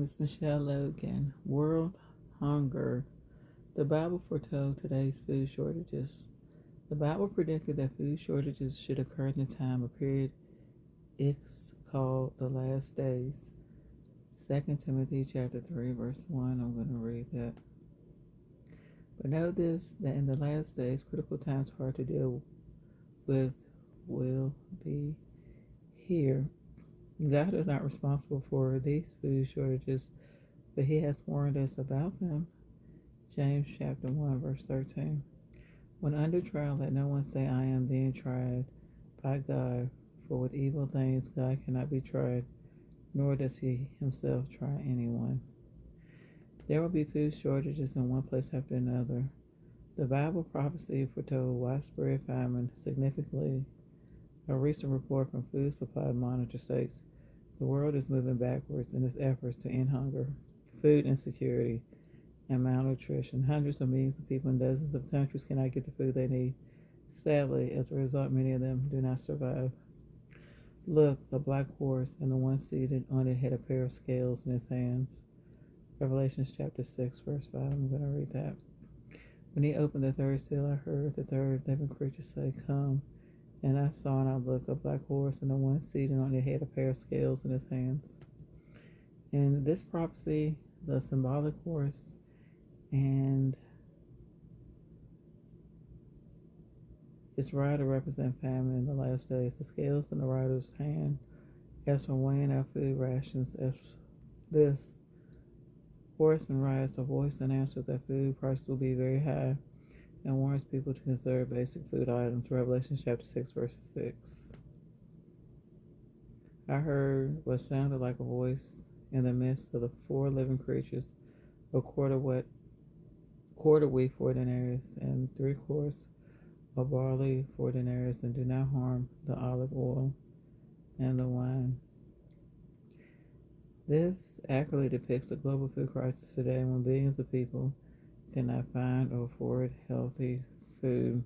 is Michelle Logan. World hunger. The Bible foretold today's food shortages. The Bible predicted that food shortages should occur in the time of period it's called the last days. 2 Timothy chapter 3 verse 1. I'm going to read that. But know this, that in the last days critical times hard to deal with will be here. God is not responsible for these food shortages, but he has warned us about them. James chapter 1 verse 13. When under trial, let no one say, I am being tried by God, for with evil things God cannot be tried, nor does he himself try anyone. There will be food shortages in one place after another. The Bible prophecy foretold widespread famine. Significantly, a recent report from Food Supply Monitor states the world is moving backwards in its efforts to end hunger, food insecurity, and malnutrition. Hundreds of millions of people in dozens of countries cannot get the food they need. Sadly, as a result, many of them do not survive. Look, a black horse, and the one seated on it had a pair of scales in his hands. Revelation chapter 6, verse 5. I'm going to read that. When he opened the third seal, I heard the third living creature say, Come. And I saw and I looked, a black horse, and the one seated on it had a pair of scales in his hands. In this prophecy, the symbolic horse and its rider represent famine in the last days. The scales in the rider's hand as for weighing out food rations. As this horseman rides, a voice announces that food prices will be very high and warns people to conserve basic food items. Revelation chapter 6 verse 6. I heard what sounded like a voice in the midst of the four living creatures, a quarter wheat for denarius, and 3/4 of barley for denarius, and do not harm the olive oil and the wine. This accurately depicts the global food crisis today when billions of people cannot find or afford healthy food.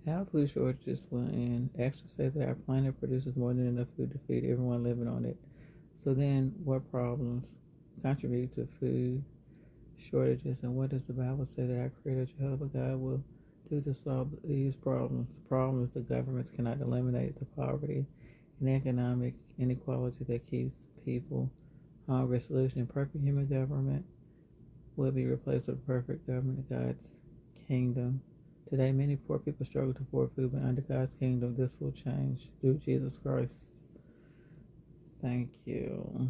How food shortages will end. Experts say that our planet produces more than enough food to feed everyone living on it. So then, what problems contribute to food shortages, and what does the Bible say that our Creator Jehovah God will do to solve these problems? The problem is the governments cannot eliminate the poverty and economic inequality that keeps people hungry. Solution: perfect human government will be replaced with perfect government of God's kingdom. Today, many poor people struggle to afford food, but under God's kingdom, this will change through Jesus Christ. Thank you.